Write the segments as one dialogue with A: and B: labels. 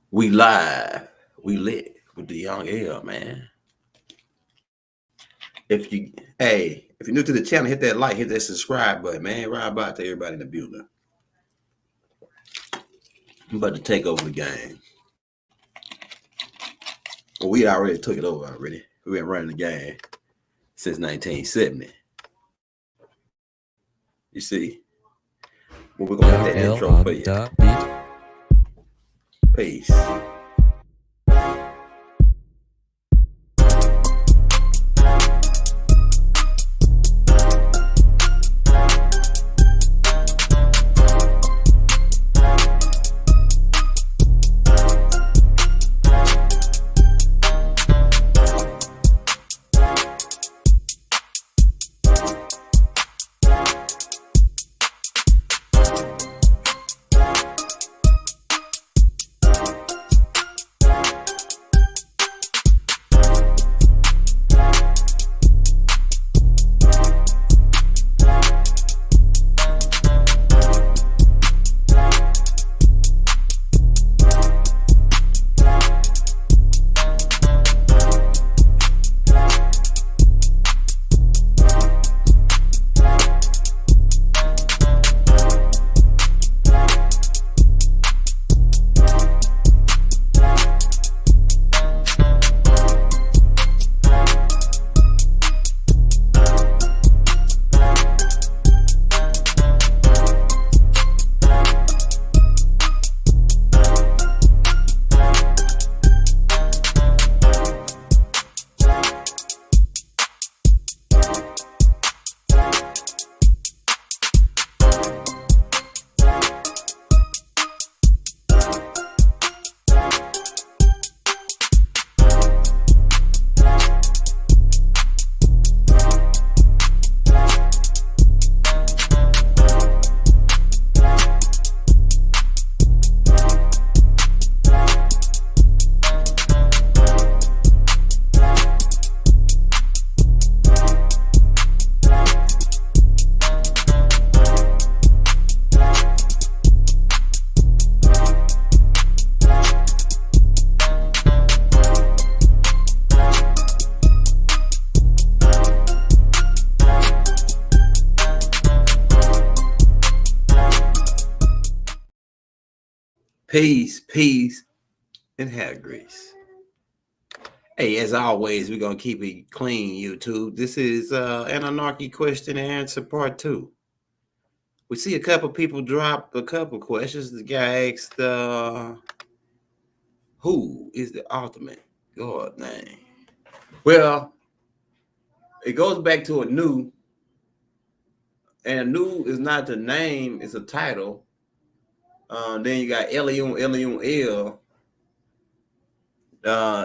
A: We live, we lit with the young L, man. If you're new to the channel, hit that like, hit that subscribe button, man. Right about to everybody in the building. I'm about to take over the game. Well, we already took it over already. We've been running the game since 1970. You see? Well, we're gonna hit that intro for you. Peace. Peace, and have grace. Hey, as always, we're gonna keep it clean, YouTube. This is Anunnaki question and answer part 2. We see a couple people drop a couple questions. The guy asked, "Who is the ultimate God name?" Well, it goes back to Anu, and Anu is not the name; it's a title. Then you got Elion El.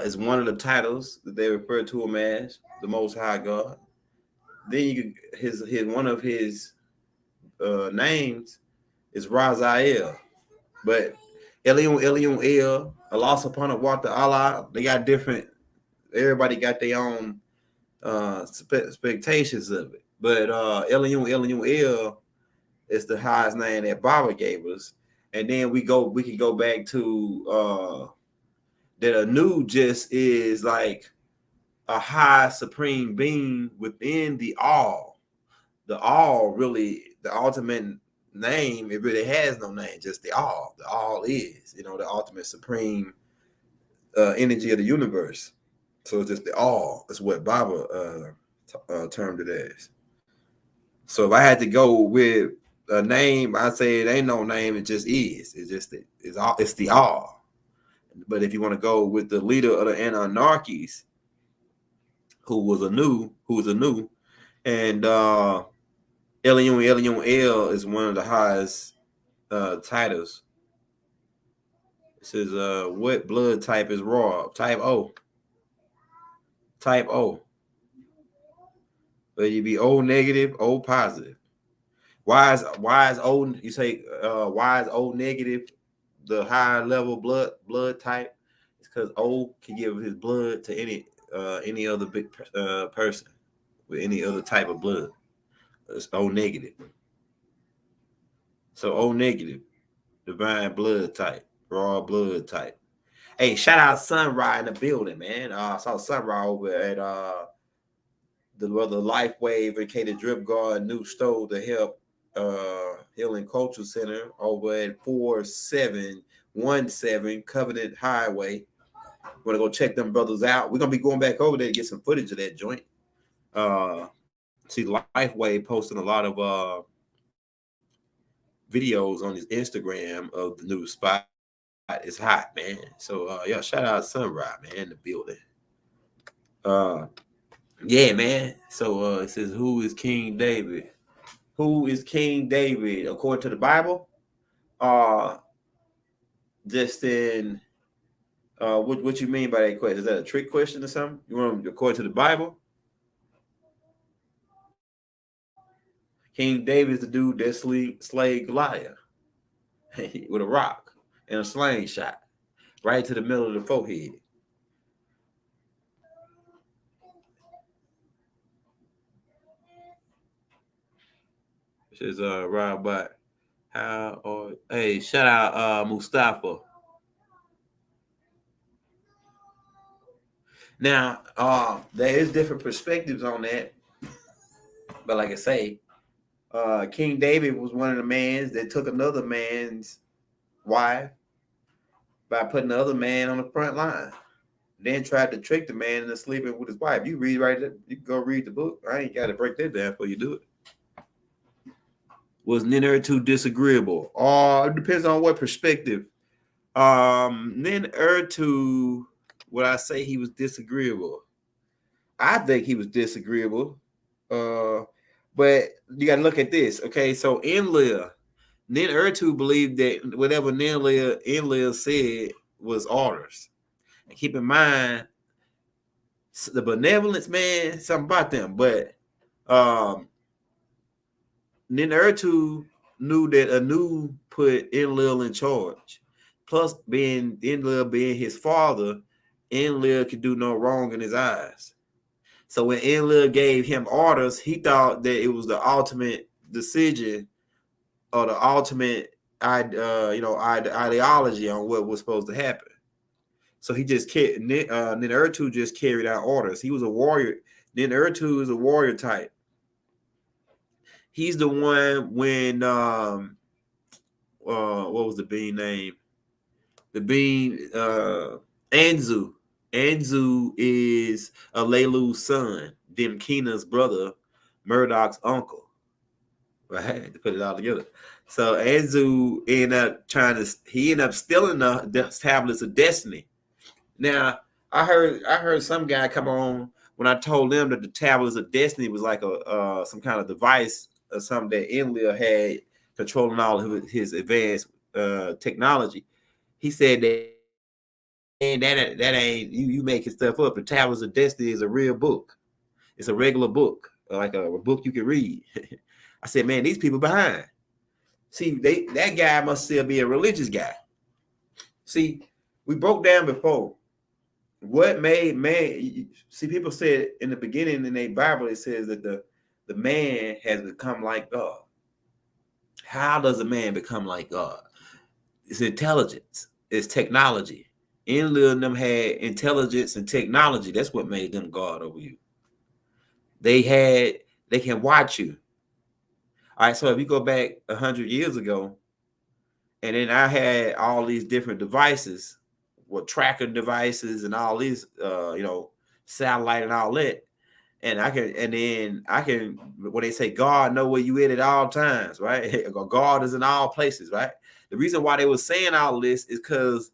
A: Is one of the titles that they refer to him as, the Most High God. Then his one of his names is Raziel, but Elion El, Allah Subhanahu wa Ta'ala, they got different. Everybody got their own expectations of it, but Elion El is the highest name that Baba gave us, and then we can go back to that Anu just is like a high supreme being within the all. The all really, the ultimate name, it really has no name, just the all. The all is, the ultimate supreme energy of the universe. So it's just the all. That's what Baba termed it as. So if I had to go with a name, I'd say it ain't no name, it just is. It's the all. But if you want to go with the leader of the Anunnakis, who was Anu, and Elion El is one of the highest titles. It says, what blood type is raw? Type O. Type O. But you be O negative, O positive. Why is O? You say why is O negative? The high level blood type. It's because O can give his blood to any other big person with any other type of blood. It's O negative. So O negative, divine blood type, raw blood type. Hey, shout out Sunrise in the building, man. I saw Sunrise over at the Life Wave and K the Drip Guard new store to help Healing Culture Center over at 4717 Covenant Highway. Want to go check them brothers out. We're gonna be going back over there to get some footage of that joint. See, Lifeway posting a lot of videos on his Instagram of the new spot. It's hot, man. So yeah, shout out Sunrise, man, in the building. Yeah, man. So it says, who is King David? Who is King David according to the Bible? Just in what you mean by that question? Is that a trick question or something? You want according to the Bible? King David is the dude that slayed Goliath with a rock and a slingshot right to the middle of the forehead. It says Rob Bot. Hey, shout out Mustafa. Now, there is different perspectives on that. But like I say, King David was one of the mans that took another man's wife by putting the other man on the front line. Then tried to trick the man into sleeping with his wife. You read right there. You can go read the book. I ain't got to break that down before you do it. Was Nin-Ur-2 disagreeable? It depends on what perspective. Nin-Ur-2, would I say he was disagreeable? I think he was disagreeable. But you got to look at this. Okay, so Enlil, Nin-Ur-2 believed that whatever Enlil said was orders. And keep in mind, the benevolence, man, something about them. But Nin-Ur-2 knew that Anu put Enlil in charge. Plus, Enlil being his father, Enlil could do no wrong in his eyes. So when Enlil gave him orders, he thought that it was the ultimate decision or the ultimate ideology on what was supposed to happen. So he just Nin-Ur-2 just carried out orders. He was a warrior. Nin-Ur-2 is a warrior type. He's the one when what was the bean name? The bean Anzu. Anzu is Alelu's son, Dimkina's brother, Murdoch's uncle. Right, to put it all together. So Anzu ended up stealing the tablets of destiny. Now I heard some guy come on when I told them that the tablets of destiny was like a some kind of device or something that Enlil had controlling all of his advanced technology. He said that that ain't you making stuff up. The Tablets of Destiny is a real book. It's a regular book, like a book you can read. I said, man, these people behind. See, that guy must still be a religious guy. See, we broke down before. What made man? See, people said in the beginning in their Bible, it says that the man has become like God. How does a man become like God? It's intelligence. It's technology. Enlil and them had intelligence and technology. That's what made them God over you. They can watch you. All right, so if you go back 100 years ago, and then I had all these different devices, tracker devices and all these, satellite and all that, and then I can, when they say God know where you at all times, right? God is in all places, right? The reason why they were saying all this is because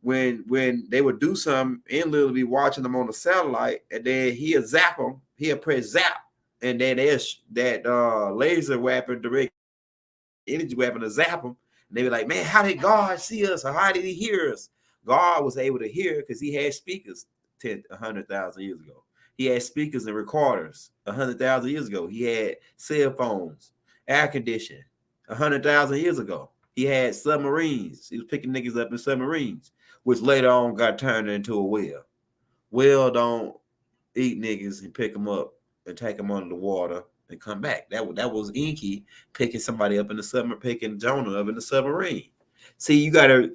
A: when they would do something, Enlil would be watching them on the satellite, and then he'll zap them. He'll press zap, and then there's that laser weapon, direct energy weapon, to zap them. And they be like, man, how did God see us? Or how did he hear us? God was able to hear because he had speakers 100,000 years ago. He had speakers and recorders 100,000 years ago. He had cell phones, air conditioning 100,000 years ago. He had submarines. He was picking niggas up in submarines, which later on got turned into a whale. Whale don't eat niggas and pick them up and take them under the water and come back. That was Inky picking somebody up in the submarine, picking Jonah up in the submarine. See, you gotta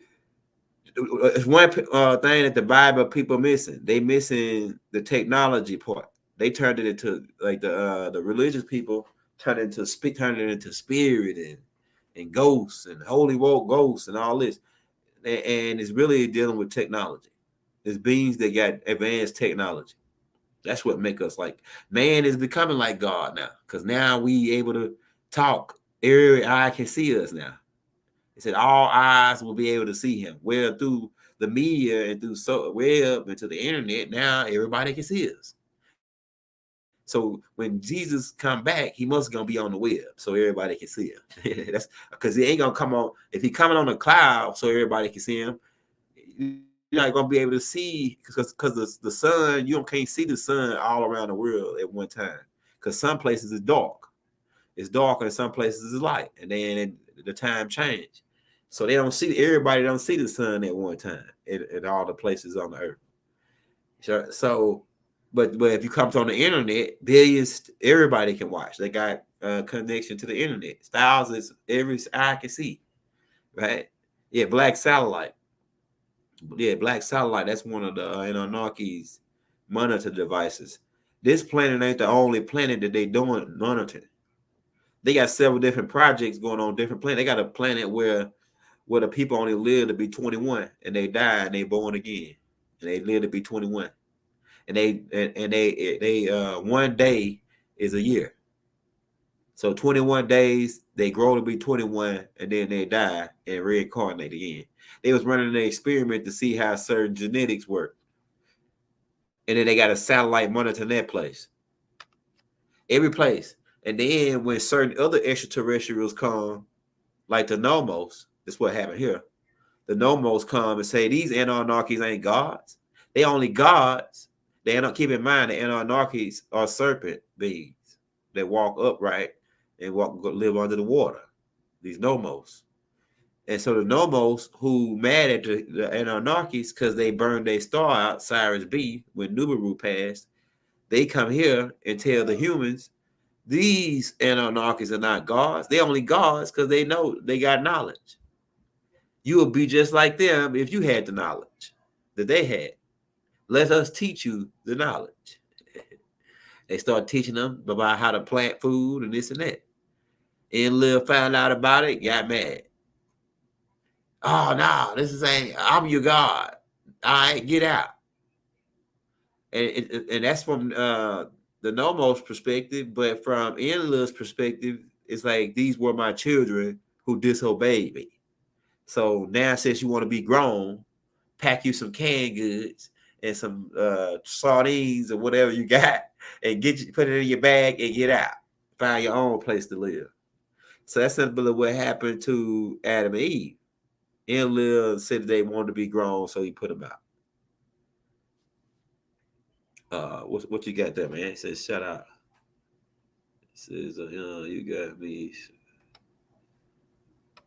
A: it's one thing that the Bible people missing. They missing the technology part. They turned it into like the religious people turned it into spirit and ghosts and holy woke ghosts and all this, and it's really dealing with technology. It's beings that got advanced technology. That's what make us like man is becoming like God now, because now we able to talk. Every eye can see us now. It said all eyes will be able to see him. Well, through the media and through web and to the internet, now everybody can see us. So when Jesus come back, he must gonna be on the web so everybody can see him. That's because he ain't gonna come on if he coming on a cloud so everybody can see him. You're not gonna be able to see because the sun, can't see the sun all around the world at one time. Because some places it's dark. It's dark and some places it's light, and then the time change. So everybody don't see the sun at one time at all the places on the earth. So but if you come on the internet, billions, everybody can watch. They got a connection to the internet. Thousands, every eye can see, right? Yeah, black satellite. Yeah, black satellite. That's one of the Anunnaki's monitor devices. This planet ain't the only planet that they doing monitoring. They got several different projects going on different planets. They got a planet where the people only live to be 21 and they die and they born again and they live to be 21 and they one day is a year. So 21 days they grow to be 21 and then they die and reincarnate again. They was running an experiment to see how certain genetics work, and then they got a satellite monitoring that place, every place. And then when certain other extraterrestrials come, like the Nomos, that's what happened here. The Nomos come and say these Anunnakis ain't gods. They only gods. They don't keep in mind the Anunnakis are serpent beings that walk upright and live under the water. These Nomos. And so the Nomos who mad at the Anunnakis because they burned their star out, Cyrus B, when Nubaru passed, they come here and tell the humans these Anunnakis are not gods. They only gods because they know they got knowledge. You would be just like them if you had the knowledge that they had. Let us teach you the knowledge. They start teaching them about how to plant food and this and that. Enlil found out about it, got mad. Oh no, I'm your God. All right, get out. And that's from the Nomos perspective, but from Enlil's perspective, it's like these were my children who disobeyed me. So now, since you want to be grown, pack you some canned goods and some sardines or whatever you got, and put it in your bag and get out. Find your own place to live. So that's simply what happened to Adam and Eve. Enlil said they wanted to be grown, so he put them out. What you got there, man? It says shut up. It says you got me.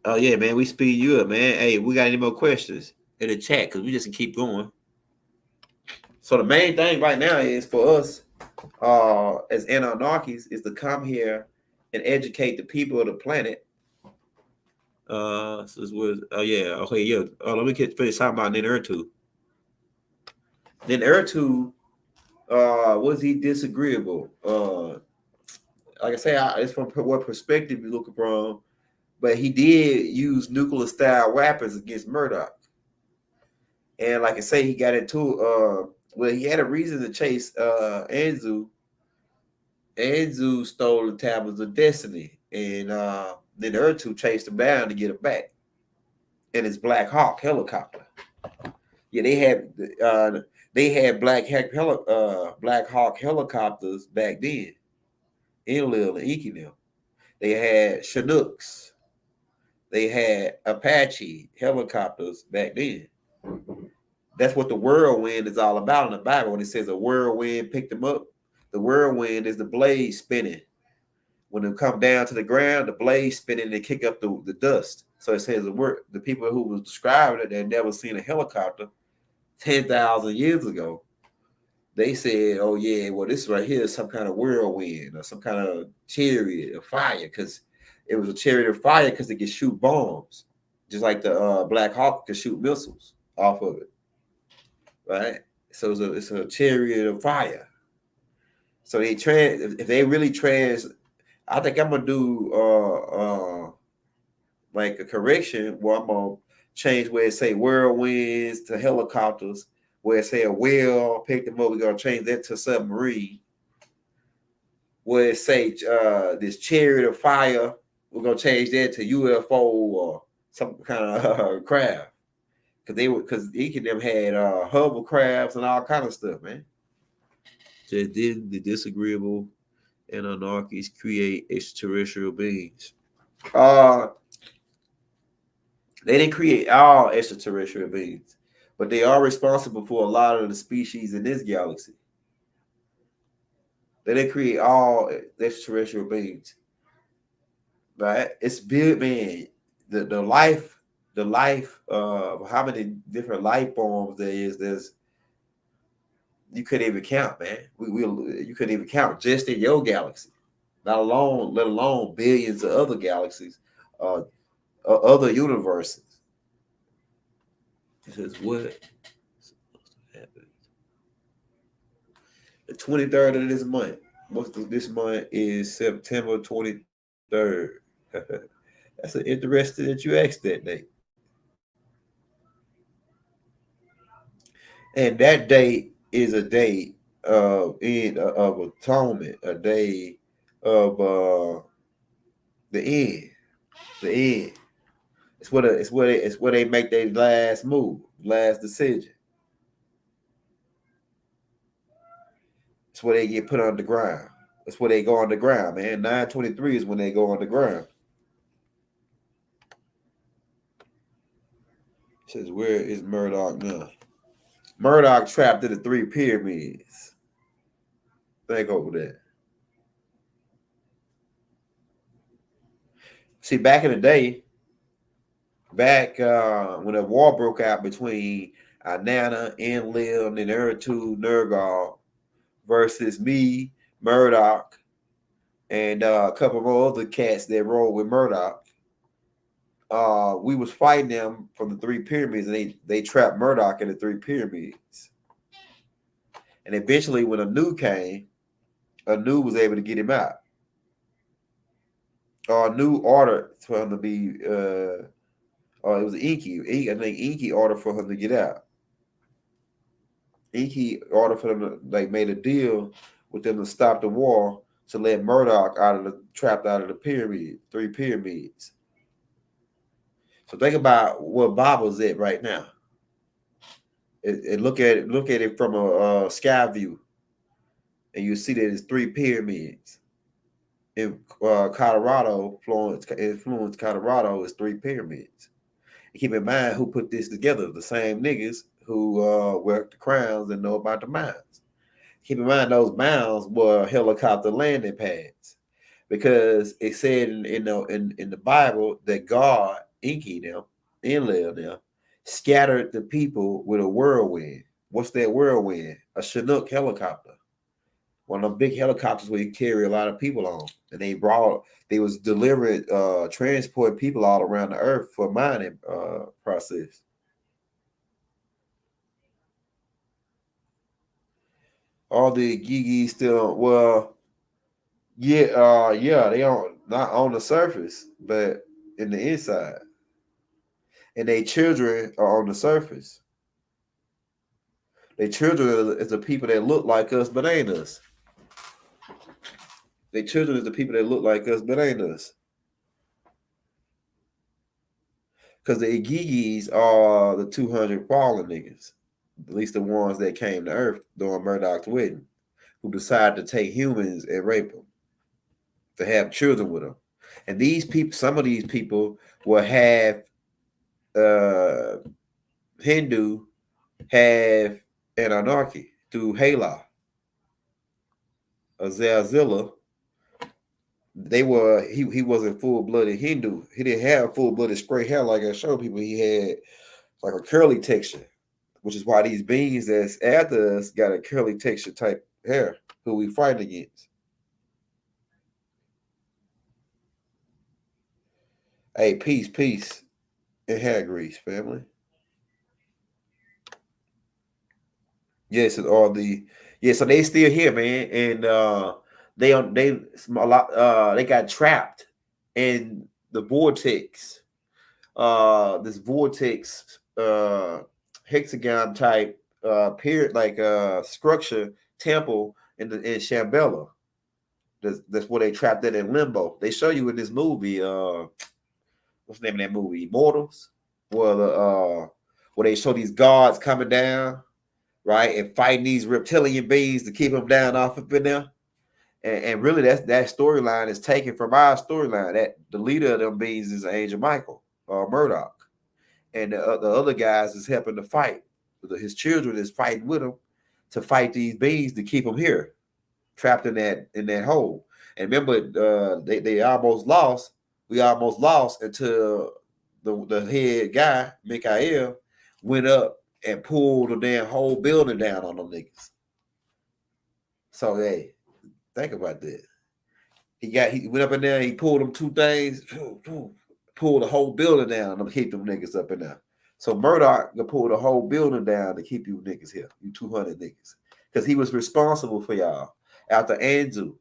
A: Oh yeah, man, we speed you up, man. Hey, we got any more questions in the chat? Because we just keep going. So the main thing right now is for us as Anunnakis is to come here and educate the people of the planet. Let me finish talking about Pt.2. Then Pt.2, was he disagreeable? Like I say, it's from what perspective you're looking from, but he did use nuclear style weapons against Murdoch. And like I say, he got into he had a reason to chase Anzu. Anzu stole the tablets of destiny, and then Pt.2 chased him down to get him back in his Black Hawk helicopter. Yeah, they had Black Hawk helicopters back then. Enlil and Igigi. They had Chinooks. They had Apache helicopters back then. That's what the whirlwind is all about in the Bible. When it says a whirlwind picked them up, the whirlwind is the blade spinning. When they come down to the ground, the blade spinning and they kick up the dust. So it says the people who was describing it, they had never seen a helicopter 10,000 years ago. They said, oh yeah, well, this right here is some kind of whirlwind or some kind of chariot of fire, because it was a chariot of fire because it could shoot bombs, just like the Black Hawk could shoot missiles off of it, right? So it's a chariot of fire. So they if they really I think I'm gonna do like a correction where I'm gonna change where it say whirlwinds to helicopters, where it say a whale picked them up. We're gonna change that to submarine. Where it say this chariot of fire, we're gonna change that to UFO or some kind of craft. Because each of them had hovercrafts and all kind of stuff, man. Just did the disagreeable and Anunnakis create extraterrestrial beings. They didn't create all extraterrestrial beings, but they are responsible for a lot of the species in this galaxy. They didn't create all extraterrestrial beings, right? It's big, man. The life of how many different life forms there is. There's you couldn't even count, man. You couldn't even count just in your galaxy, let alone billions of other galaxies, other universes. This is what happened. The 23rd of this month. This month is September 23rd. That's an interesting that you asked that date. And that date is a date of atonement, a day of the end. The end. It's where they make their last move, last decision. It's where they get put on the ground. It's where they go on the ground, man. 9/23 is when they go on the ground. It says, where is Murdoch now? Murdoch trapped in the 3 pyramids. Think over that. See, back in the day, when a war broke out between Nana, Enlil, and Ertu Nergal versus me, Murdoch, and a couple more other cats that rolled with Murdoch, we was fighting them from the 3 pyramids, and they trapped Murdoch in the 3 pyramids. And eventually, when Anu came, Anu was able to get him out. Anu ordered for him to be, it was Igigi. I think Igigi ordered for him to get out. Igigi ordered for them to, made a deal with them to stop the war to let Murdoch trapped out of the 3 pyramids. So think about what Bible's at right now. And look at it from a sky view, and you see that it's 3 pyramids. In Colorado, Florence, Colorado, is 3 pyramids. And keep in mind who put this together, the same niggas who work the crowns and know about the mines. Keep in mind those mounds were helicopter landing pads, because it said in the Bible that God, Enlil them, scattered the people with a whirlwind. What's that whirlwind? A Chinook helicopter. One of them big helicopters where you carry a lot of people on. And they was delivering, transporting people all around the earth for mining process. All the Igigi still, well, yeah, they not on the surface, but in the inside. And their children are on the surface. Their children is the people that look like us but ain't us. Their children is the people that look like us but ain't us. Because the Igigis are the 200 fallen niggas, at least the ones that came to Earth during Murdoch's wedding, who decided to take humans and rape them, to have children with them. And these people, some of these people will have Hindu, have an Anunnaki through Hala, Azazilla. He wasn't full-blooded Hindu. He didn't have full-blooded straight hair like I showed people. He had like a curly texture, which is why these beings that's after us got a curly texture type hair, who we fight against. Hey, peace, and hair grease, family. Yes, or the so they still here, man, and they got trapped in the vortex, this vortex hexagon type period like structure temple in Shambhala. That's where they trapped it in limbo. They show you in this movie, what's the name of that movie? Immortals, where where they show these guards coming down, right, and fighting these reptilian beings to keep them down off up in there. And really, that storyline is taken from our storyline. That the leader of them beings is Angel Michael or Murdoch, and the other guys is helping to fight. His children is fighting with him to fight these beings to keep them here, trapped in that hole. And remember, they almost lost. We almost lost until the head guy, Mikael, went up and pulled the damn whole building down on them niggas. So hey, think about that. He went up in there, he pulled them two things, pulled the whole building down to keep them niggas up in there. So Murdoch could pull the whole building down to keep you niggas here, you 200 niggas. Because he was responsible for y'all. After Anzu.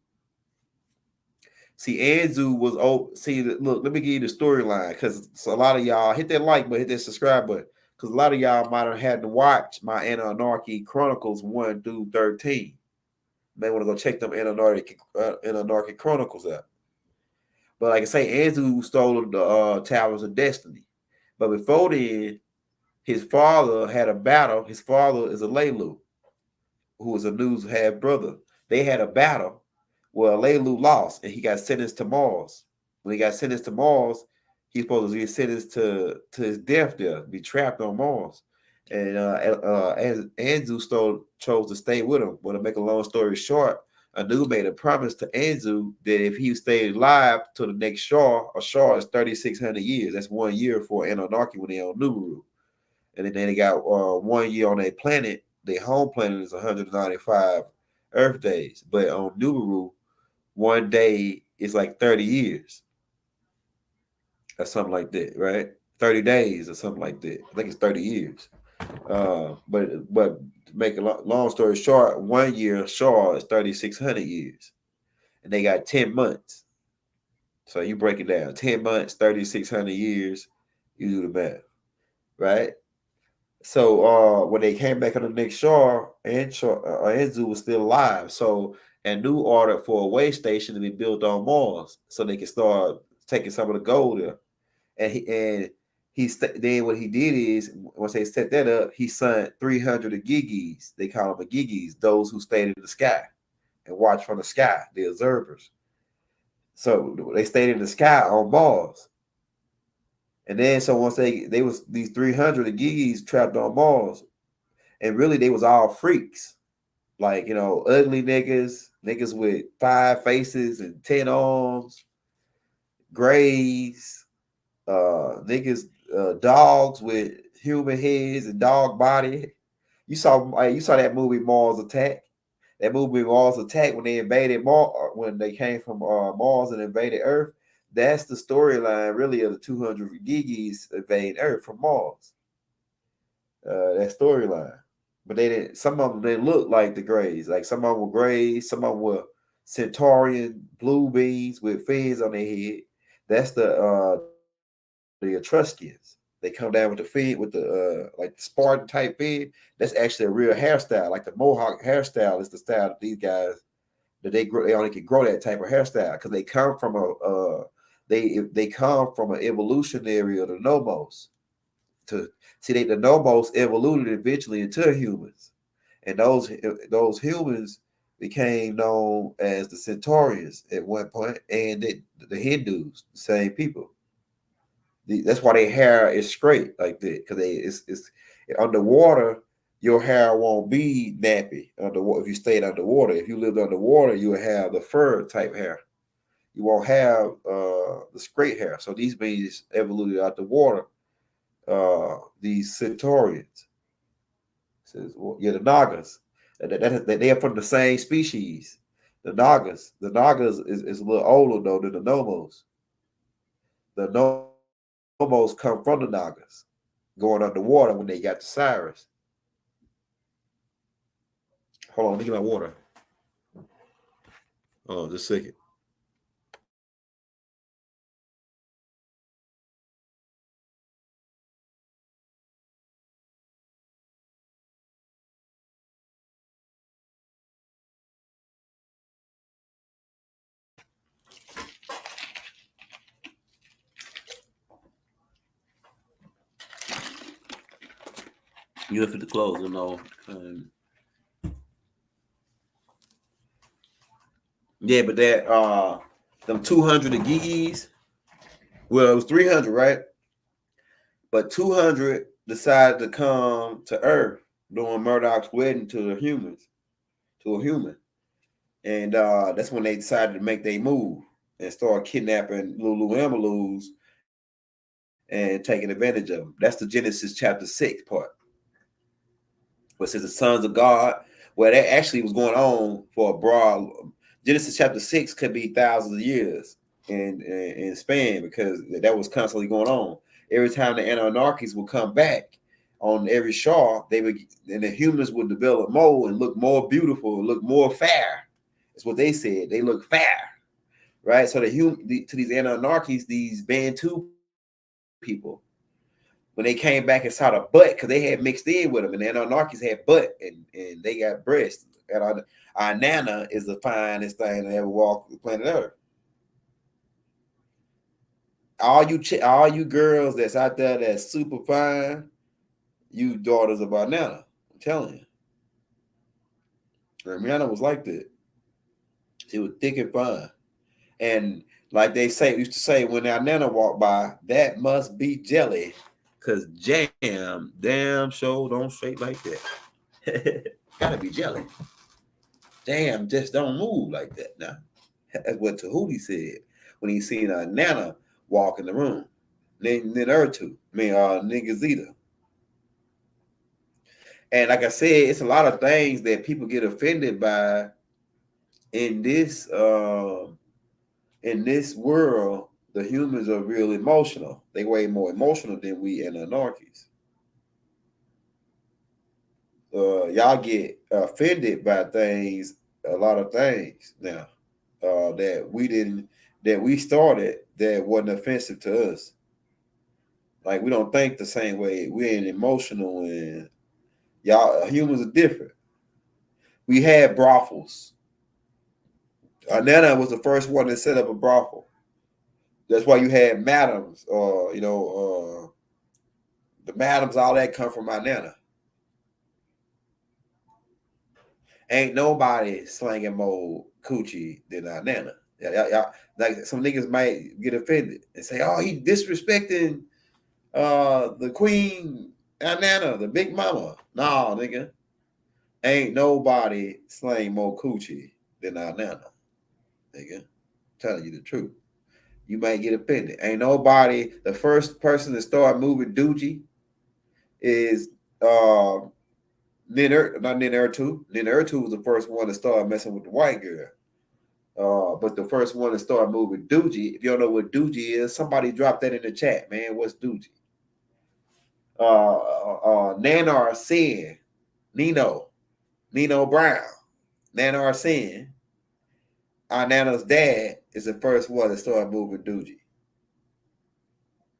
A: See, Anzu was look, let me give you the storyline. Because a lot of y'all hit that like button, hit that subscribe button. Because a lot of y'all might have had to watch my Anunnaki Chronicles 1 through 13. May want to go check them Anunnaki Chronicles out. But like I say, Anzu stole the Towers of Destiny. But before then, his father had a battle. His father is a Lelu, who was a Nu's half brother. They had a battle where Lelu lost, and he got sentenced to Mars. When he got sentenced to Mars, he's supposed to be sentenced to his death there, be trapped on Mars. And Anzu chose to stay with him. But to make a long story short, Anu made a promise to Anzu that if he stayed alive to the next Shah, a Shah is 3,600 years. That's 1 year for Anunnaki when they're on Nubaru. And then they got 1 year on their planet. Their home planet is 195 Earth days. But on Nubaru, 1 day is like 30 years. Or something like that, right? 30 days or something like that. I think it's 30 years. But to make a long story short, 1 year Shaw is 3,600 years, and they got 10 months. So you break it down: 10 months, 3,600 years. You do the math, right? So when they came back on the next Shaw, Anzu was still alive. So Anu ordered for a way station to be built on Mars, so they could start taking some of the gold there. Then what he did is once they set that up, he sent 300 Igigis. They call them Igigis, those who stayed in the sky and watched from the sky, the observers. So they stayed in the sky on Mars. And then so once they was these 300 Igigis trapped on Mars, and really they was all freaks, like ugly niggas with 5 faces and 10 arms, grays, niggas, dogs with human heads and dog body. You saw that movie Mars Attack. That movie Mars Attack when they invaded Mars, when they came from Mars and invaded Earth. That's the storyline really of the 200 Gigis invading Earth from Mars. That storyline, but they didn't. Some of them they look like the Greys. Like some of them were Greys. Some of them were Centaurian blue beings with fins on their head. That's the Etruscans. They come down with the fin, with the like the Spartan type fin. That's actually a real hairstyle. Like the Mohawk hairstyle is the style that these guys that they only can grow that type of hairstyle because they come from they come from an evolutionary of the Nomos. To see, the Nomos evolved eventually into humans, and those humans became known as the Centaurians at one point, and the Hindus, the same people. That's why their hair is straight like that, because it's underwater. Your hair won't be nappy underwater if you stayed underwater. If you lived underwater, you would have the fur type hair. You won't have the straight hair. So these beings evolved out the water. These Centaurians, says, well, yeah, the Nagas. They are from the same species. The Nagas. The Nagas is a little older though than the Nomos. The Nomos come from the Nagas, going underwater when they got to Cyrus. Hold on, let me get my water. Oh, just a second. You have to close, you know. Yeah, but that them 200 Igigis, well, it was 300, right? But 200 decided to come to Earth during Murdoch's wedding to a human. And that's when they decided to make their move and start kidnapping Lulu Amalus and taking advantage of them. That's the Genesis chapter 6 part. Where it says the sons of God. Well, that actually was going on for a broad. Genesis chapter 6 could be thousands of years in span, because that was constantly going on. Every time the Anunnakis would come back on every shore, and the humans would develop more and look more beautiful, look more fair. That's what they said. They look fair, right? So to these Anunnakis, these Bantu people, when they came back and saw the butt, because they had mixed in with them, and the Anunnakis had butt and they got breasts. And our Nana is the finest thing that ever walked the planet Earth. All you girls that's out there that's super fine, you daughters of our Nana. I'm telling you. Her Nana was like that. She was thick and fine. And like they used to say, when our Nana walked by, that must be jelly. Cause damn show don't shake like that. Gotta be jelly. Jam just don't move like that now. That's what Tahuti said when he seen a Nana walk in the room. Then Urtu, Nigazita. And like I said, it's a lot of things that people get offended by in this world. The humans are real emotional. They way more emotional than we Anunnakis. Y'all get offended by things, a lot of things now that we started that wasn't offensive to us. Like, we don't think the same way. We ain't emotional, and y'all humans are different. We had brothels. Nana was the first one to set up a brothel. That's why you had madams, the madams, all that come from my Nana. Ain't nobody slanging more coochie than our Nana. Y'all, like, some niggas might get offended and say, "Oh, he disrespecting the queen, our Nana, the big mama." Nah, nigga, ain't nobody slang more coochie than our Nana, nigga. Telling you the truth. You might get offended. Ain't nobody. The first person to start moving doogie is not Ninurtu. Ninurtu was the first one to start messing with the white girl. But the first one to start moving doogie. If you don't know what doogie is, somebody drop that in the chat, man. What's doogie? Nanar Sin, Nino Brown, Nanar Sin. Our Nana's dad is the first one to start moving doogie.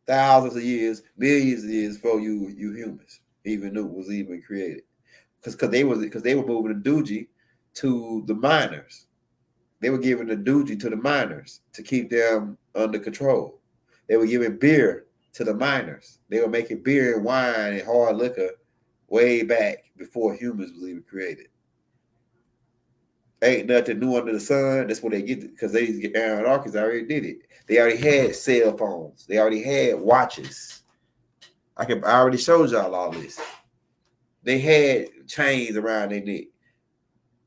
A: Thousands of years, millions of years before you humans even knew it was even created. Because they were moving the doogie to the miners. They were giving the doogie to the miners to keep them under control. They were giving beer to the miners. They were making beer and wine and hard liquor way back before humans was even created. Ain't nothing new under the sun. That's what they get, because Anunnakis already did it. They already had cell phones. They already had watches. I already showed y'all all this. They had chains around their neck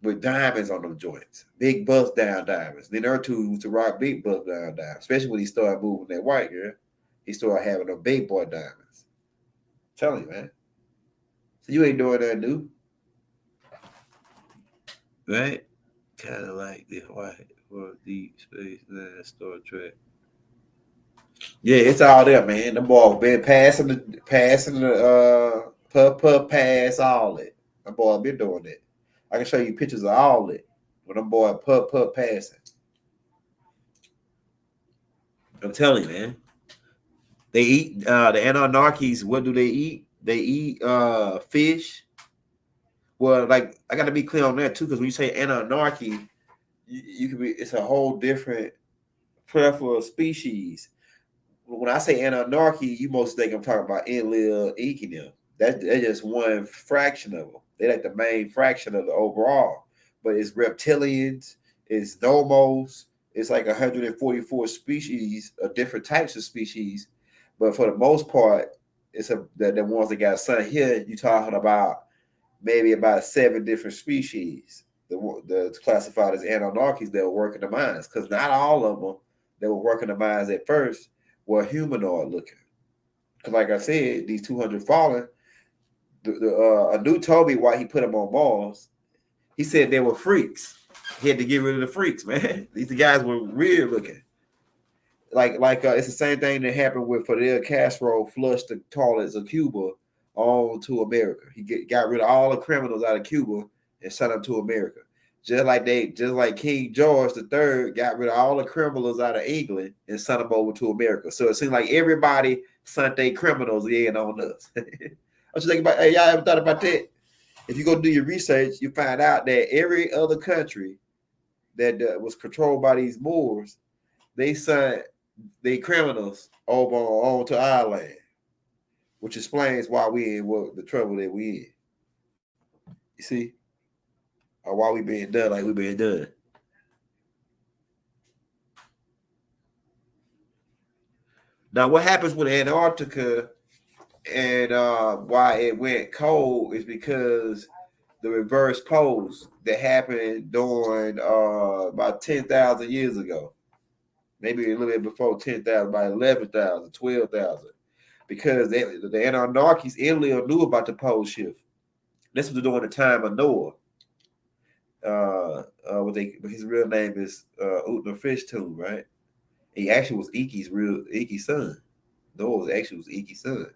A: with diamonds on them joints, big bust down diamonds. Then Urtu used to rock big bust down diamonds, especially when he started moving that white girl. He started having them big boy diamonds. I'm telling you, man. So you ain't doing that new, right? Kind of like the white for Deep Space Nine, Star Trek. Yeah, it's all there, man. The ball been passing the puff pass all it. The ball been doing that. I can show you pictures of all it. When them boy pup passing. I'm telling you, man. They eat the Anunnakis. What do they eat? They eat fish. Well, like I got to be clear on that too, because when you say Anunnaki, you can be. It's a whole different plethora of species. When I say Anunnaki, you most think I'm talking about Enlil, Igigi. That's just one fraction of them. They're like the main fraction of the overall. But it's reptilians, it's nomos, it's like 144 species of different types of species. But for the most part, it's the ones that got sun here. You're talking about maybe about 7 different species that's classified as Anunnakis that were working the mines. Because not all of them that were working the mines at first were humanoid looking. Because like I said, these 200 fallen, Anu told me why he put them on Mars. He said they were freaks. He had to get rid of the freaks, man. These guys were weird looking. Like it's the same thing that happened with Fidel Castro flushed the toilets of Cuba on to America. He got rid of all the criminals out of Cuba and sent them to America. Just like King George III got rid of all the criminals out of England and sent them over to America. So it seems like everybody sent their criminals in on us. What you think about? Hey, y'all ever thought about that? If you go do your research, you find out that every other country that was controlled by these Moors, they sent their criminals over on to our land, which explains why we in the trouble that we in. You see? Or why we being done like we being done. Now, what happens with Antarctica and why it went cold is because the reverse poles that happened during about 10,000 years ago. Maybe a little bit before 10,000, about 11,000, 12,000. Because the Anunnakis, Enlil knew about the pole shift. This was during the time of Noah. His real name is Pt.2, right? He actually was Igi's son. Noah actually was Igi's son.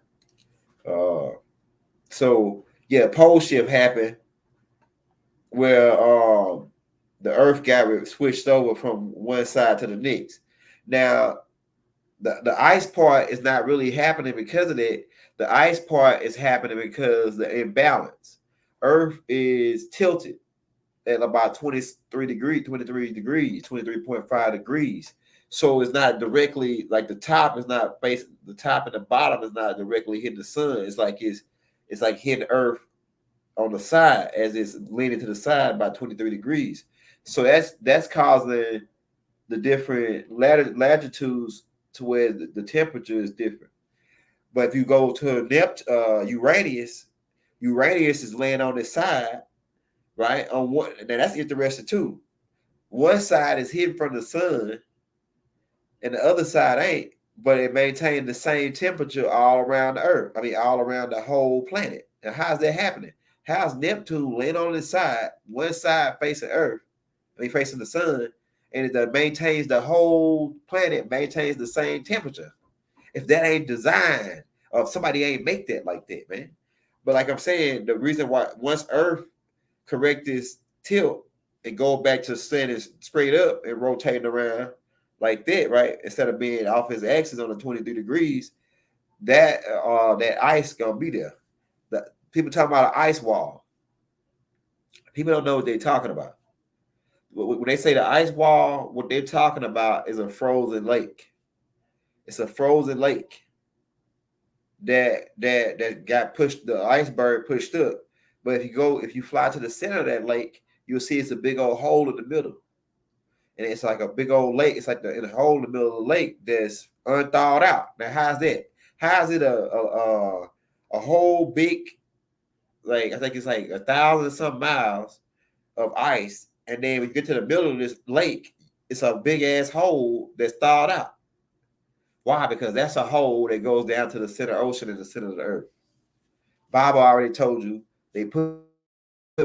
A: So yeah, pole shift happened where the Earth got switched over from one side to the next. Now, the ice part is not really happening because of that. The ice part is happening because the imbalance. Earth is tilted at about 23 degrees, 23.5 degrees. So it's not directly like the top is not facing the top and the bottom is not directly hitting the sun. It's like hitting Earth on the side as it's leaning to the side by 23 degrees. So that's causing the different latitudes to where the temperature is different. But if you go to Uranus is laying on its side, right? On one, now that's interesting too. One side is hidden from the sun, and the other side ain't, but it maintains the same temperature all around the Earth. I mean, all around the whole planet. Now, how's that happening? How's Neptune laying on its side, one side facing Earth, facing the sun, and it maintains the whole planet, maintains the same temperature? If that ain't designed, or if somebody ain't make that like that, man. But like I'm saying, the reason why once Earth correct this tilt and go back to standing straight up and rotating around like that, right? Instead of being off his axis on the 23 degrees, that ice gonna be there. People talking about an ice wall. People don't know what they're talking about. When they say the ice wall, what they're talking about is a frozen lake. It's a frozen lake that got pushed, the iceberg pushed up. But if you fly to the center of that lake, you'll see it's a big old hole in the middle. And it's like a big old lake. It's like in a hole in the middle of the lake that's unthawed out. Now, how's that? How's it a whole big, like I think it's like 1,000 some miles of ice, and then when you get to the middle of this lake, it's a big ass hole that's thawed out. Why? Because that's a hole that goes down to the center ocean and the center of the Earth. Bible already told you. They put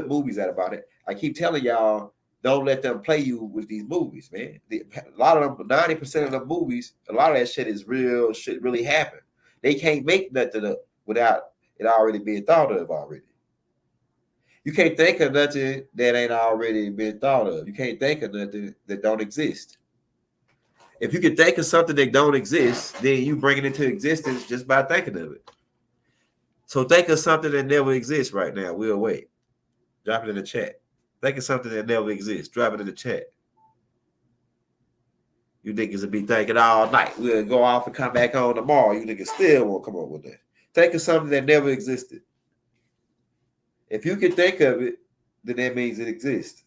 A: movies out about it. I keep telling y'all, don't let them play you with these movies, man. A lot of them, 90% of the movies, a lot of that shit is real. Shit really happened. They can't make nothing up without it already being thought of already. You can't think of nothing that ain't already been thought of. You can't think of nothing that don't exist. If you can think of something that don't exist, then you bring it into existence just by thinking of it. So think of something that never exists right now. We'll wait. Drop it in the chat. Think of something that never exists. Drop it in the chat. You niggas will be thinking all night. We'll go off and come back on tomorrow. You niggas still won't come up with that. Think of something that never existed. If you can think of it, then that means it exists.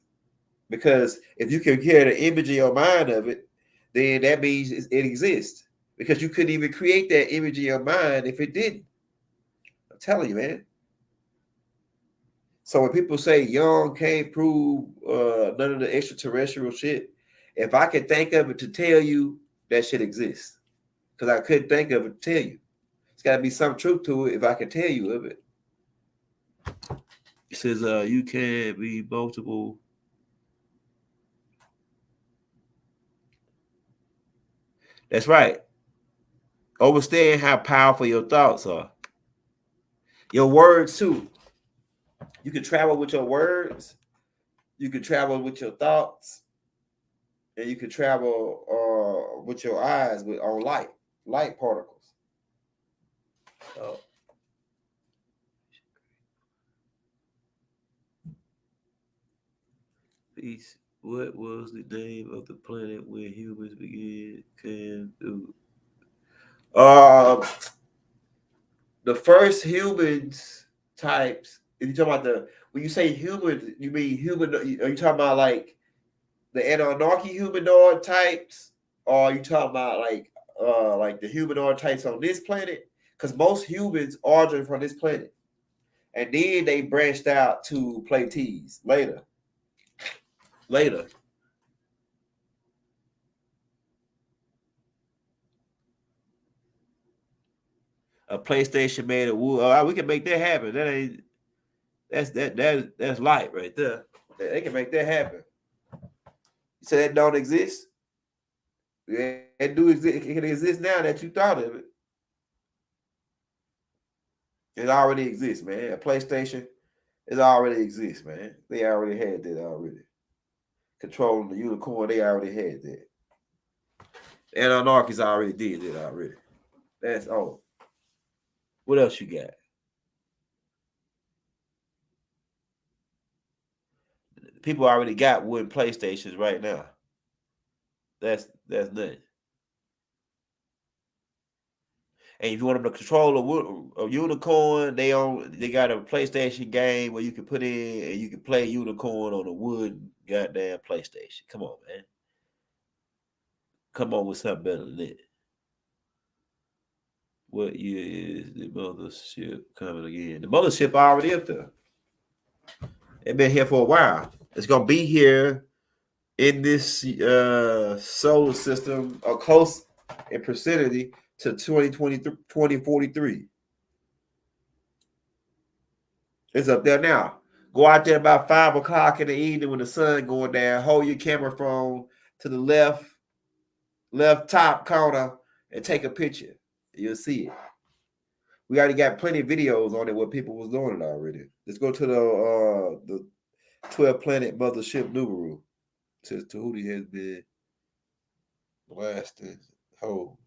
A: Because if you can hear the image in your mind of it, then that means it exists. Because you couldn't even create that image in your mind if it didn't. I'm telling you, man. So when people say Young can't prove none of the extraterrestrial shit, if I can think of it to tell you, that shit exists. Because I couldn't think of it to tell you. It's got to be some truth to it if I can tell you of it. It says you can't be multiple. That's right. Understand how powerful your thoughts are. Your words too. You can travel with your words. You can travel with your thoughts, and you can travel with your eyes on light particles. Oh. Peace. What was the name of the planet where humans began can do? The first humans types. If you talk about when you say humans, you mean human? Are you talking about like the Anunnaki humanoid types, or are you talking about like the humanoid types on this planet? Because most humans origin from this planet, and then they branched out to Plates later. A PlayStation made of wood. We can make that happen. That's light right there. They can make that happen. You say that don't exist? It do exist. It can exist now that you thought of it. It already exists, man. A PlayStation, it already exists, man. They already had that already. Controlling the unicorn, they already had that. And Anarchists already did that already. That's all. What else you got? People already got wooden PlayStations right now. That's nothing. And if you want them to control a unicorn, they got a PlayStation game where you can put in and you can play unicorn on a wood goddamn PlayStation. Come on, man. Come on with something better than that. What year is the mothership coming again? The mothership already up there. It's been here for a while. It's gonna be here in this solar system, or close in proximity to 2043. It's up there now. Go out there about 5 o'clock in the evening when the sun going down. Hold your camera phone to the left top corner and take a picture. You'll see it. We already got plenty of videos on it where people was doing it already. Let's go to the 12 planet mothership Nubaru. Says Tahuti has been blasted. Oh.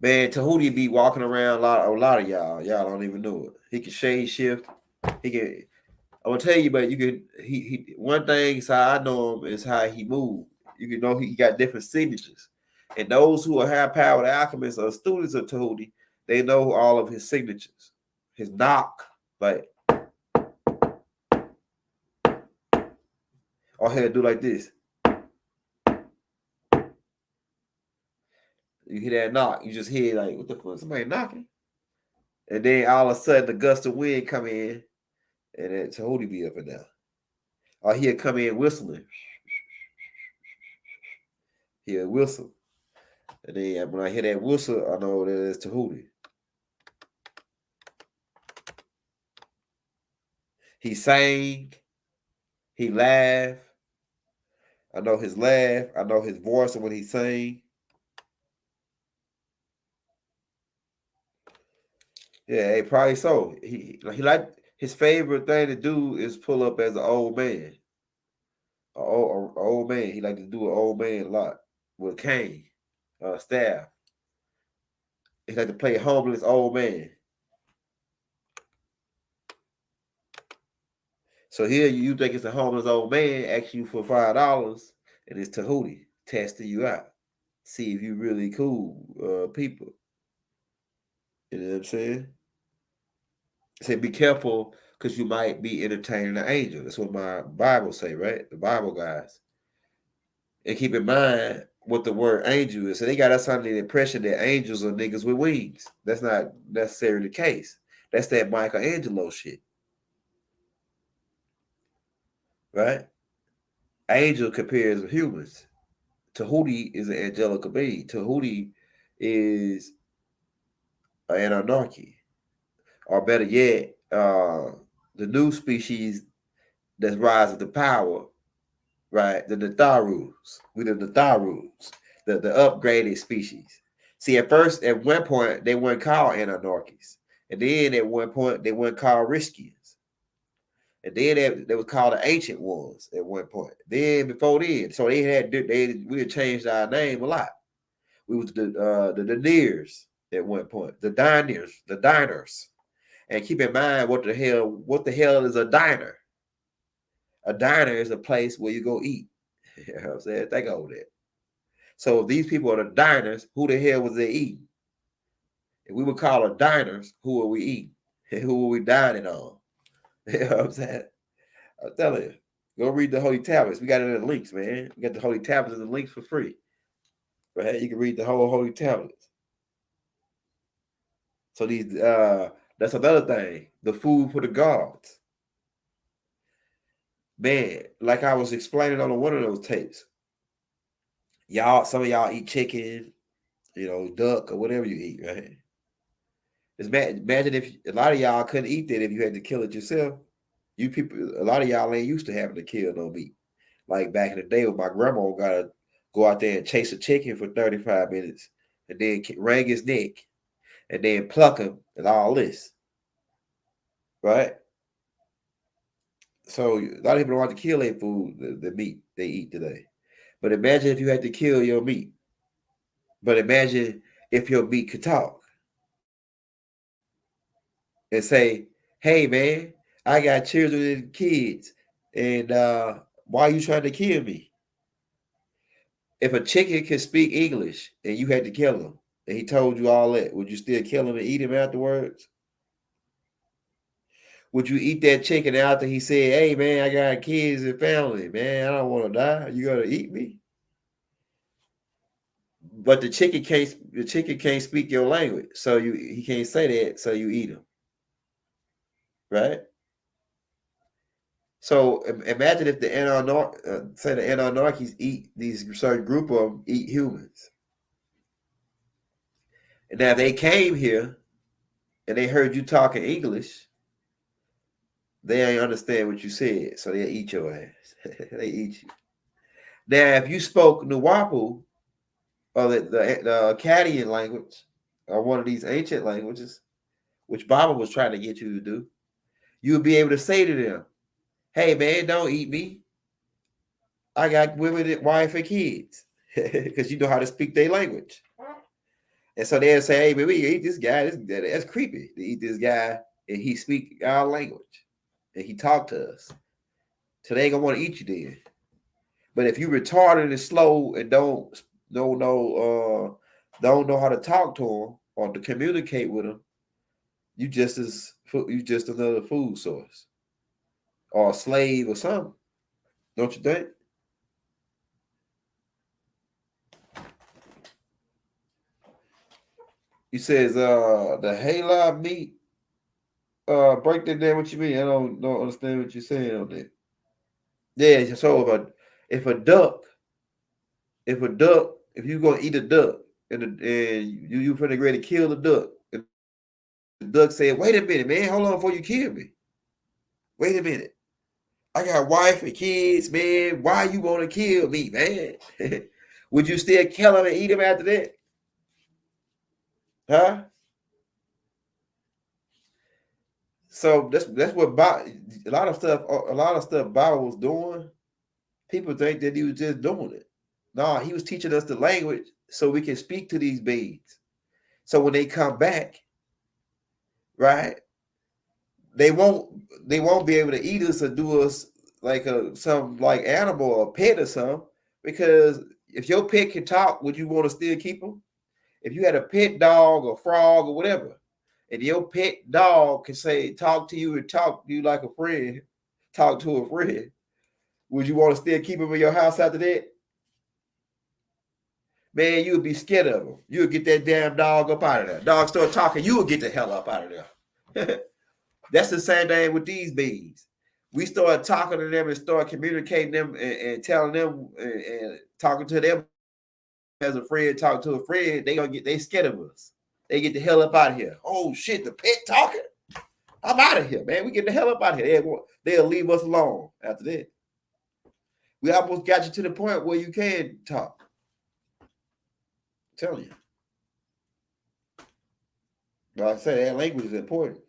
A: Man, Tahuti be walking around a lot of y'all. Y'all don't even know it. He can shade shift. He can. I'm gonna tell you, but you can. He one thing is how I know him is how he move. You can know he got different signatures, and those who are high powered alchemists or students of Tahuti, they know all of his signatures. His knock, like, all he had to do like this. You hear that knock, you just hear like, what the fuck, somebody knocking? And then all of a sudden, the gust of wind come in, and then Tahuti be up and down. Or he'll come in whistling. He'll whistle. And then when I hear that whistle, I know that it's Tahuti. He sang. He laughed. I know his laugh. I know his voice when he sang. Yeah, probably so. He like his favorite thing to do is pull up as an old man. A old man. He like to do an old man a lot with a cane, staff. He like to play a homeless old man. So here you think it's a homeless old man asking you for $5, and it's Tahuti testing you out, see if you really cool people. You know what I'm saying? Say be careful because you might be entertaining an angel. That's what my Bible say, right? The Bible guys. And keep in mind what the word angel is. So they got us under the impression that angels are niggas with wings. That's not necessarily the case. That's that Michelangelo shit. Right? Angel compares with humans. Tahuti is an angelical being. Tahuti is an Anunnaki. Or better yet, the new species that's rising to power, right? The Natharus. We the Natharus, the upgraded species. See, at one point, they weren't called Anunnakis. And then at one point, they weren't called Riskians. And then they was called the Ancient Ones at one point. Then before then, so we had changed our name a lot. We was the Nears at one point, the diners. And keep in mind what the hell is a diner? A diner is a place where you go eat. You know what I'm saying? Think over that. So if these people are the diners, who the hell was they eating? If we would call it diners, who are we eating? And who are we dining on? You know what I'm saying? I'm telling you. Go read the Holy Tablets. We got it in the links, man. We got the Holy Tablets in the links for free. Right? You can read the whole Holy Tablets. So that's another thing. The food for the gods. Man, like I was explaining on one of those tapes. Some of y'all eat chicken, duck or whatever you eat, right? Imagine if a lot of y'all couldn't eat that if you had to kill it yourself. You people, a lot of y'all ain't used to having to kill no meat. Like back in the day when my grandma gotta go out there and chase a chicken for 35 minutes and then wring his neck and then pluck him and all this. Right? So a lot of people don't want to kill their food, the meat they eat today. But imagine if you had to kill your meat. But imagine if your meat could talk and say, hey man, I got children and kids, and why are you trying to kill me? If a chicken could speak English and you had to kill him, and he told you all that, would you still kill him and eat him afterwards? Would you eat that chicken after he said, hey man, I got kids and family, man, I don't want to die. You gonna eat me? But the chicken can't speak your language, so he can't say that, so you eat him, right? So imagine if the Anunnakis eat these certain group of them eat humans. And now they came here and they heard you talking English, they ain't understand what you said, so they eat your ass. They eat you. Now, if you spoke Nuwapu or the Akkadian language or one of these ancient languages, which Baba was trying to get you to do, you would be able to say to them, hey man, don't eat me. I got women, wife, and kids. Because you know how to speak their language. And so they'll say, hey, man, we eat this guy. That's creepy to eat this guy and he speak our language. And he talk to us. So they ain't gonna want to eat you then. But if you retarded and slow and don't know how to talk to them or to communicate with them, you just another food source or a slave or something. Don't you think? He says the halal meat. Break that down. What you mean? I don't understand what you're saying on that. Yeah. So if a duck, if you gonna eat a duck and you finna ready to kill the duck, and the duck said, "Wait a minute, man, hold on before you kill me. Wait a minute, I got wife and kids, man. Why you want to kill me, man? Would you still kill him and eat him after that? Huh? So that's what a lot of stuff Bob was doing. People think that he was just doing it. No, he was teaching us the language so we can speak to these beings. So when they come back, right, they won't be able to eat us or do us like some like animal or pet or something. Because if your pet can talk, would you want to still keep them? If you had a pet dog or frog or whatever, and your pet dog can say talk to you and talk to you like a friend, talk to a friend, would you want to still keep him in your house after that? Man, you would be scared of him. You would get that damn dog up out of there. Dog start talking, you would get the hell up out of there. That's the same thing with these bees. We start talking to them and start communicating them and telling them and talking to them as a friend, talking to a friend, they scared of us. They get the hell up out of here. Oh shit, the pet talking. I'm out of here, man. We get the hell up out of here. They'll leave us alone after that. We almost got you to the point where you can talk. I'm telling you. Like I said, that language is important.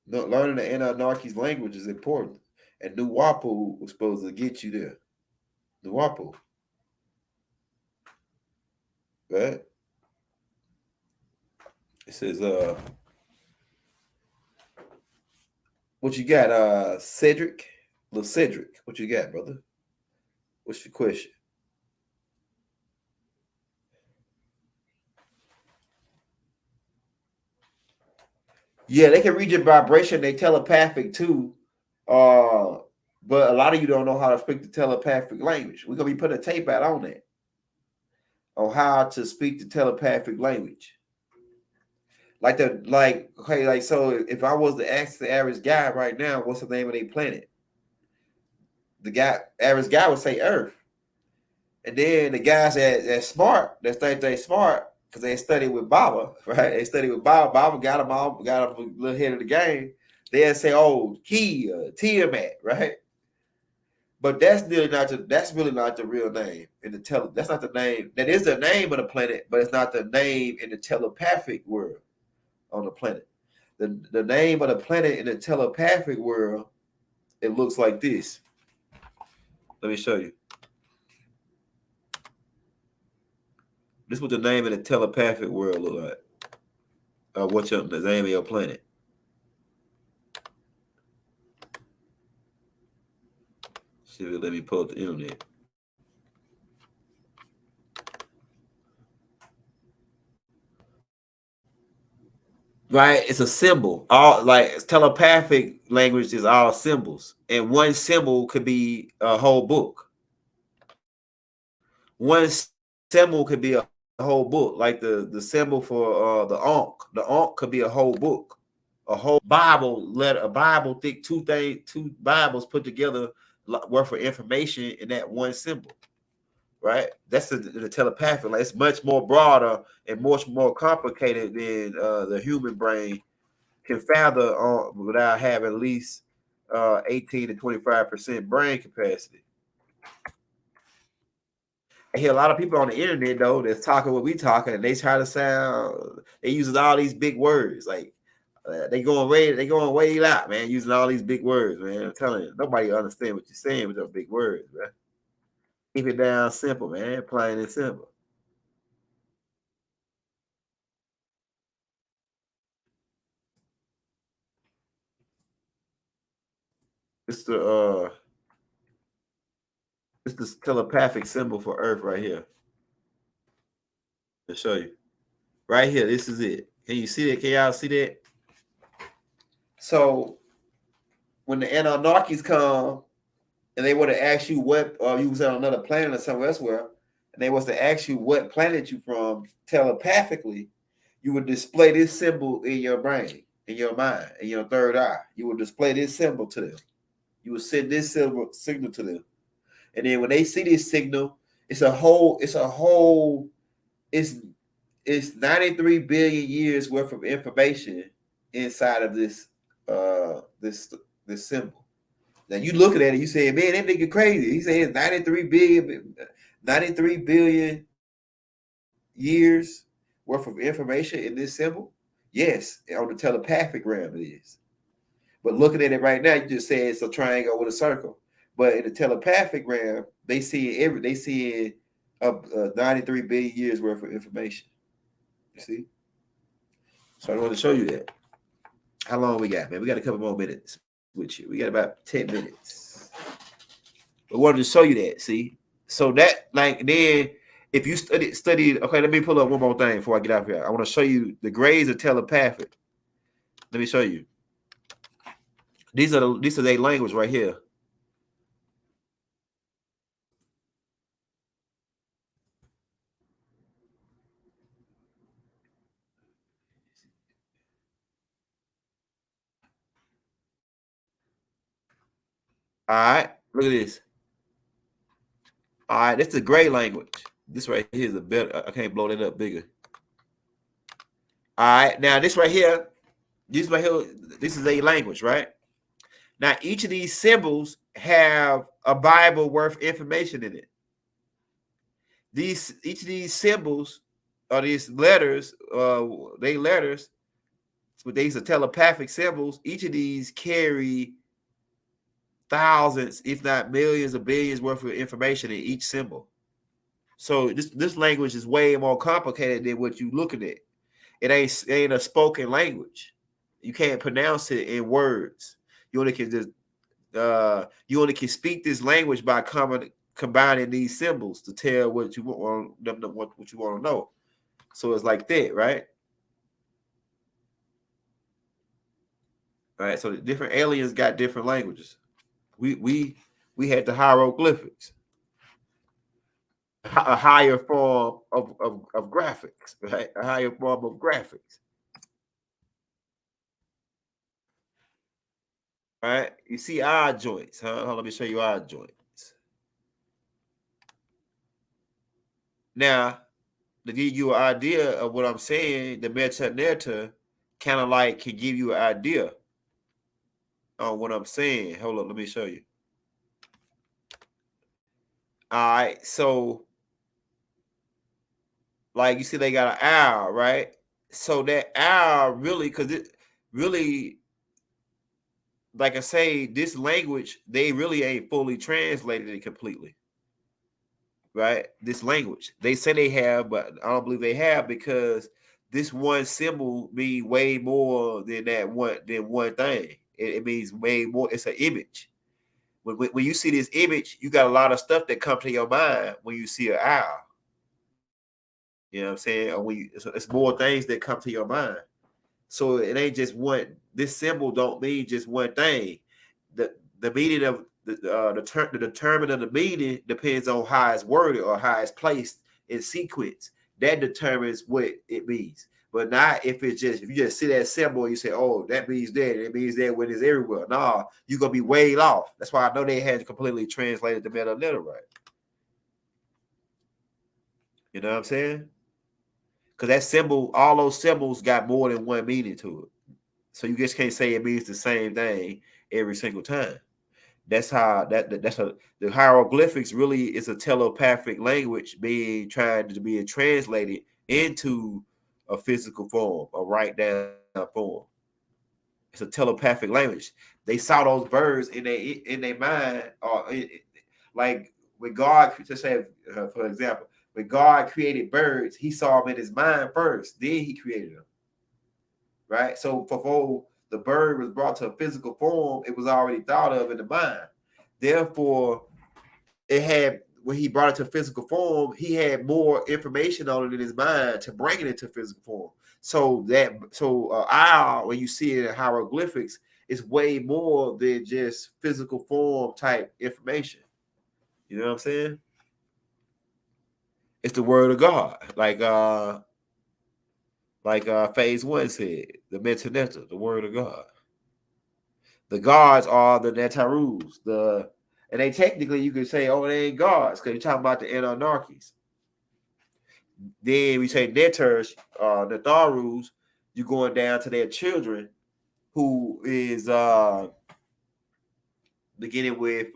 A: Learning the Anunnaki's language is important. And Nuwapu was supposed to get you there. Nuwapu. Right? It says, what you got, Cedric? Little Cedric, what you got, brother? What's your question? Yeah, they can read your vibration. They telepathic too. But a lot of you don't know how to speak the telepathic language. We're gonna be putting a tape out on that. On how to speak the telepathic language. So if I was to ask the average guy right now, what's the name of their planet? The average guy would say Earth. And then the guys that's smart, that think they smart, because they study with Baba, right? They study with Baba. Baba got them a little ahead of the game. They'll say, oh, Tiamat, right? But that's really not the real name in the that's not the name. That is the name of the planet, but it's not the name in the telepathic world on the planet. The name of the planet in the telepathic world, it looks like this. Let me show you. This is what the name of the telepathic world look like. What's the name of your planet? See if it let me pull up the internet. Right, it's a symbol. All like telepathic language is all symbols, and one symbol could be a whole book. One symbol could be a whole book, like the symbol for the Ankh. The Ankh could be a whole book, a whole Bible letter, a Bible thick, two Bibles put together worth of information in that one symbol. Right, that's the telepathic. Like it's much more broader and much more complicated than the human brain can fathom without having at least 18 to 25% brain capacity. I hear a lot of people on the internet though that's talking what we talking, and they try to sound. They using all these big words, like they going way out, man, using all these big words, man. I'm telling you, nobody understand what you're saying with those big words, man. Keep it down simple, man. Plain and simple. It's the telepathic symbol for Earth right here. I'll show you. Right here, this is it. Can you see that? Can y'all see that? So when the Anunnakis come and they were to ask you what you was on another planet or somewhere elsewhere, and they was to ask you what planet you from telepathically, you would display this symbol in your brain, in your mind, in your third eye. You would display this symbol to them. You would send this signal to them. And then when they see this signal, it's 93 billion years worth of information inside of this this symbol. Now you looking at it, you say, man, that nigga crazy. He said it's 93 billion years worth of information in this symbol. Yes, on the telepathic realm it is. But looking at it right now, you just say it's a triangle with a circle. But in the telepathic realm, they see 93 billion years worth of information. You see? So I wanted to show you that. How long we got, man? We got a couple more minutes with you. We got about 10 minutes. I wanted to show you that. See? So that, like, then if you study, okay, let me pull up one more thing before I get out here. I want to show you the grades of telepathic. Let me show you. These are their language right here. All right, look at this. All right, this is the gray language. This right here is a better. I can't blow that up bigger. All right, now this right here, this is a language, right? Now each of these symbols have a Bible worth information in it. Each of these symbols or these letters, they letters, but these are telepathic symbols. Each of these carry thousands, if not millions of billions worth of information in each symbol. So this language is way more complicated than what you're looking at. It ain't a spoken language. You can't pronounce it in words. You only can just you only can speak this language by combining these symbols to tell what you want what you want to know. So it's like that, right? All right. So the different aliens got different languages. We had the hieroglyphics, a higher form of graphics, right? A higher form of graphics. Right? You see odd joints, huh? Let me show you odd joints. Now, to give you an idea of what I'm saying, the metadata kind of like can give you an idea on what I'm saying. Hold up, let me show you. All right, so like you see, they got an owl, right? So that owl really, because it really, like I say, this language, they really ain't fully translated it completely. Right? This language. They say they have, but I don't believe they have because this one symbol means way more than one thing. It means way more. It's an image. When you see this image, you got a lot of stuff that comes to your mind when you see an owl. You know what I'm saying? Or it's more things that come to your mind. So it ain't just one. This symbol don't mean just one thing. The meaning of the determinant of the meaning depends on how it's worded or how it's placed in sequence. That determines what it means. But not if you just see that symbol and you say, oh, that means that, it means that when it's everywhere. Nah, you're gonna be way off. That's why I know they had completely translated the meta letter right. You know what I'm saying? Because that symbol, all those symbols got more than one meaning to it. So you just can't say it means the same thing every single time. That's how the hieroglyphics really is a telepathic language trying to be translated into a physical form, a write down form. It's a telepathic language. They saw those birds in their mind, or like when God, to say, for example, when God created birds, He saw them in His mind first, then He created them. Right. So before the bird was brought to a physical form, it was already thought of in the mind. Therefore, when he brought it to physical form, he had more information on it in his mind to bring it into physical form. So owl, when you see it in hieroglyphics, is way more than just physical form type information. You know what I'm saying? It's the word of God, like phase one said, the Metaneta, the word of God. The gods are the Netarus, and they technically you could say, oh, they ain't gods, because you're talking about the Anunnakis. Then we say Netars, Netharus, you're going down to their children, who is beginning with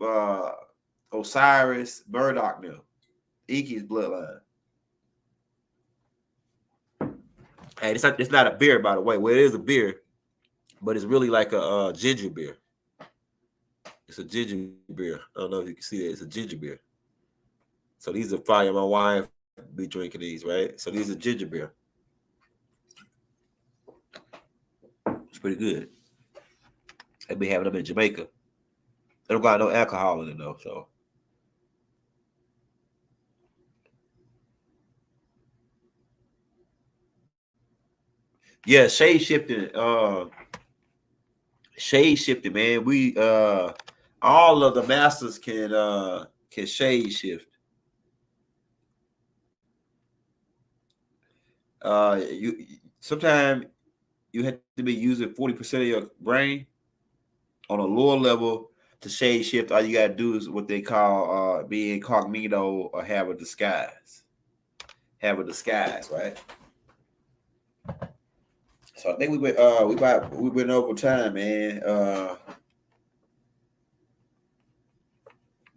A: Osiris, Murdoch now, Iki's bloodline. Hey, it's not a beer, by the way. Well, it is a beer, but it's really like a ginger beer. It's a ginger beer. I don't know if you can see that. It's a ginger beer. So these are fire. My wife be drinking these, right? So these are ginger beer. It's pretty good. They be having them in Jamaica. They don't got no alcohol in it though. So yeah, shade shifting, man. We all of the masters can shade shift. You sometimes you have to be using 40% of your brain on a lower level to shade shift. All you gotta do is what they call be incognito or have a disguise. Have a disguise, right? So I think we went over time, man.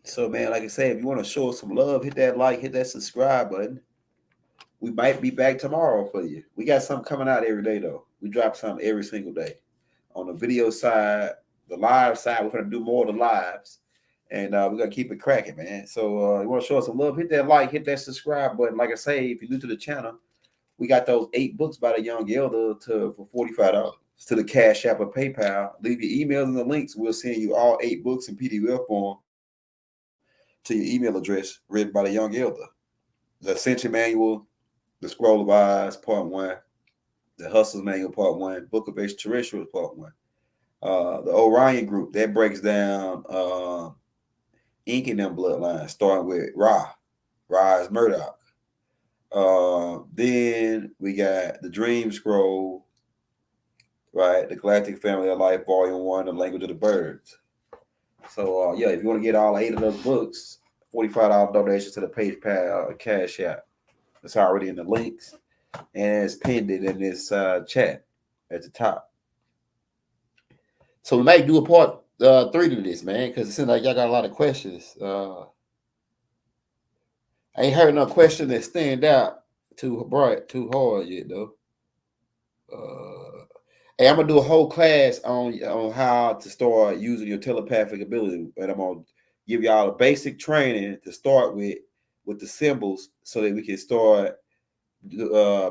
A: So man, like I said, if you want to show us some love, hit that like, hit that subscribe button. We might be back tomorrow for you. We got something coming out every day though. We drop something every single day. On the video side, the live side, we're gonna do more of the lives. And we're gonna keep it cracking, man. So you want to show us some love, hit that like, hit that subscribe button. Like I say, if you're new to the channel, we got those 8 books by the young elder for $45 to the Cash App or PayPal. Leave your emails in the links. We'll send you all 8 books in PDF form to your email address written by the young elder. The Ascension Manual, the Scroll of Eyes, Part 1, the Hustler's Manual, Part 1, Book of Extraterrestrial, Part 1. The Orion Group, that breaks down Ink and them bloodlines, starting with Ra. Ra is Murdoch. Then we got the Dream Scroll, right? The Galactic Family of Life, Volume 1, The Language of the Birds. So, yeah, if you want to get all 8 of those books, $45 donation to the PayPal Cash App. It's already in the links, and it's pinned it in this chat at the top. So we might do a part 3 to this, man, because it seems like y'all got a lot of questions. I ain't heard no question that stand out too bright, too hard yet, though. Hey, I'm gonna do a whole class on how to start using your telepathic ability, and I'm gonna give y'all a basic training to start with the symbols, so that we can start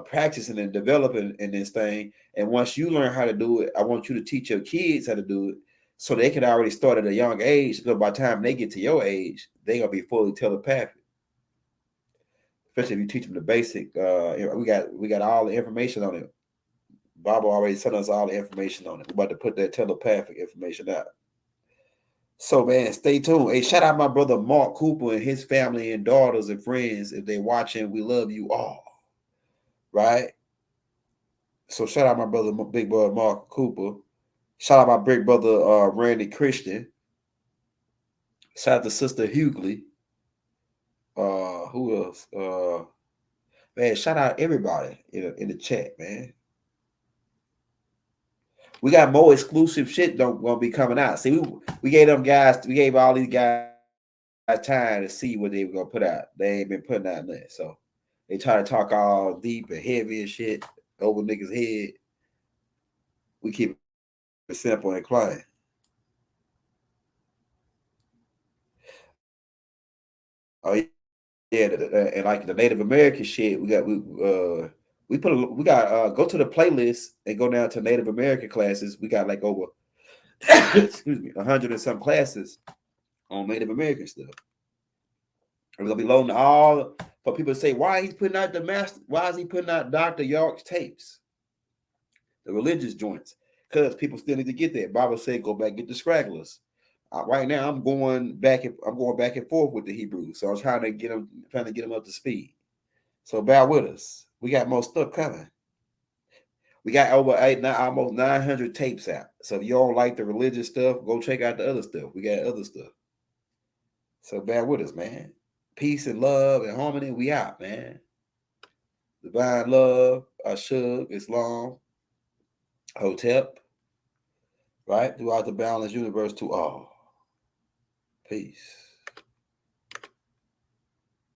A: practicing and developing in this thing. And once you learn how to do it, I want you to teach your kids how to do it, so they can already start at a young age. Because by the time they get to your age, they're gonna be fully telepathic. Especially if you teach them the basic. We got all the information on it. Bob already sent us all the information on it. We're about to put that telepathic information out. So, man, stay tuned. Hey, shout out my brother Mark Cooper and his family and daughters and friends. If they're watching, we love you all. Right? So, shout out my brother, my big brother Mark Cooper. Shout out my big brother Randy Christian. Shout out to Sister Hughley. Who else? Man, shout out everybody in the chat, man. We got more exclusive shit gonna be coming out. See, we gave all these guys time to see what they were gonna put out. They ain't been putting out nothing. So they try to talk all deep and heavy and shit over niggas' head. We keep it simple and quiet. Oh yeah, and like the Native American shit, we got go to the playlist and go down to Native American classes. We got like over excuse me 100 and some classes on Native American stuff. We're gonna be loading all for people to say why he's putting out why is he putting out Dr. York's tapes, the religious joints, because people still need to get that. Bible said go back get the scragglers. Right now I'm going back and forth with the Hebrews, so I'm trying to get them up to speed. So bear with us. We got more stuff coming. We got almost 900 tapes out. So if you don't like the religious stuff, go check out the other stuff. We got other stuff. So bear with us, man. Peace and love and harmony. We out, man. Divine love, Ashug, Islam, Hotep, right? Throughout the balanced universe to all. Peace.